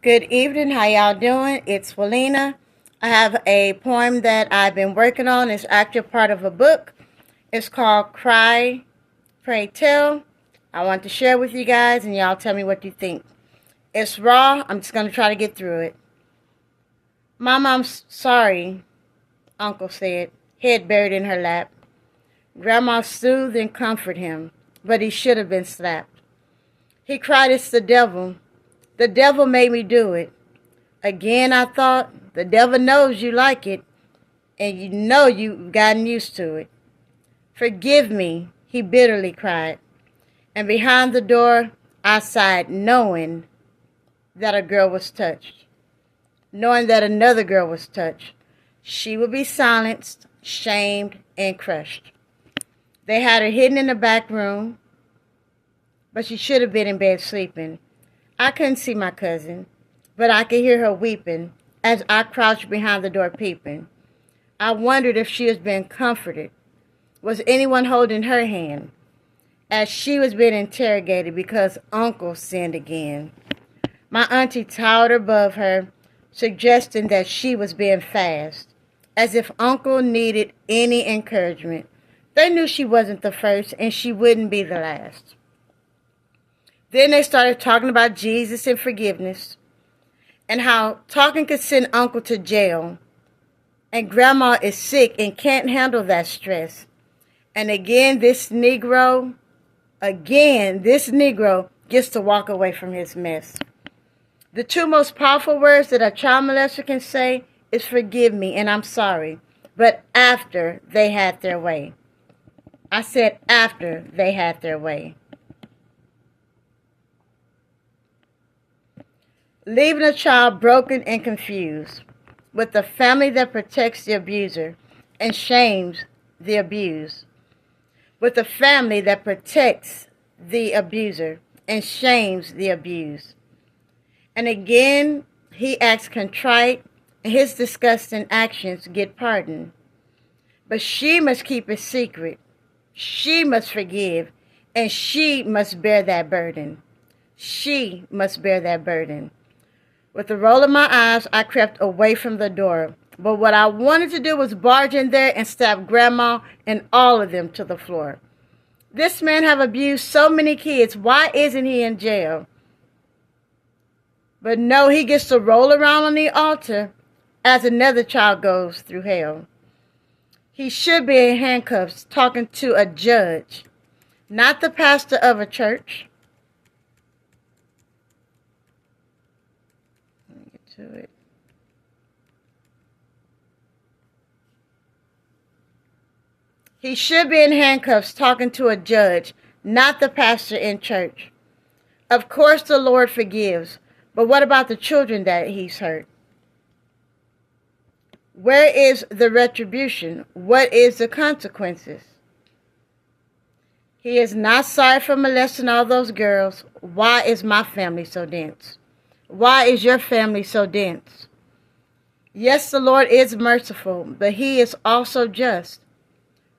Good evening. How y'all doing? It's Felina. I have a poem that I've been working on. It's actually part of a book. It's called Cry, Pray Tell. I want to share with you guys and y'all tell me what you think. It's raw. I'm just going to try to get through it. Mom, I'm sorry, Uncle said, head buried in her lap. Grandma soothed and comforted him, but he should have been slapped. He cried, "It's the devil. The devil made me do it." Again, I thought, the devil knows you like it, and you know you've gotten used to it. "Forgive me," he bitterly cried. And behind the door, I sighed, knowing that a girl was touched, knowing that another girl was touched. She would be silenced, shamed, and crushed. They had her hidden in the back room, but she should have been in bed sleeping. I couldn't see my cousin, but I could hear her weeping as I crouched behind the door peeping. I wondered if she was being comforted. Was anyone holding her hand as she was being interrogated because Uncle sinned again? My auntie towered above her, suggesting that she was being fast, as if Uncle needed any encouragement. They knew she wasn't the first, and she wouldn't be the last. Then they started talking about Jesus and forgiveness, and how talking could send Uncle to jail, and Grandma is sick and can't handle that stress. And again, this Negro gets to walk away from his mess. The two most powerful words that a child molester can say is "forgive me" and "I'm sorry," but after they had their way. I said after they had their way. Leaving a child broken and confused, with a family that protects the abuser and shames the abused. With a family that protects the abuser and shames the abused. And again, he acts contrite, and his disgusting actions get pardoned. But she must keep it secret. She must forgive, and she must bear that burden. She must bear that burden. With a roll of my eyes, I crept away from the door. But what I wanted to do was barge in there and stab Grandma and all of them to the floor. This man have abused so many kids. Why isn't he in jail? But no, he gets to roll around on the altar as another child goes through hell. He should be in handcuffs talking to a judge, not the pastor of a church. Let me get to it. He should be in handcuffs talking to a judge, not the pastor in church. Of course the Lord forgives, but what about the children that he's hurt? Where is the retribution? What is the consequences? He is not sorry for molesting all those girls. Why is my family so dense? Why is your family so dense? Yes, the Lord is merciful, but he is also just.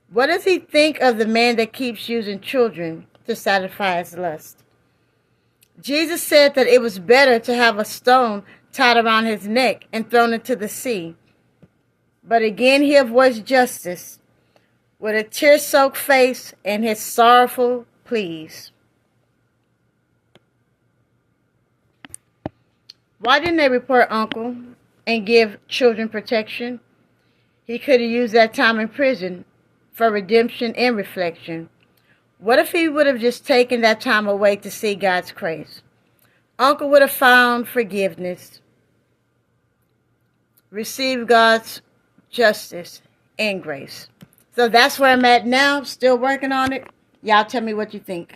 What does he think of the man that keeps using children to satisfy his lust? Jesus said that it was better to have a stone tied around his neck and thrown into the sea. But again he avoids justice with a tear-soaked face and his sorrowful pleas. Why didn't they report Uncle and give children protection? He could have used that time in prison for redemption and reflection. What if he would have just taken that time away to see God's grace? Uncle would have found forgiveness, received God's justice and grace. So that's where I'm at now, still working on it. Y'all tell me what you think.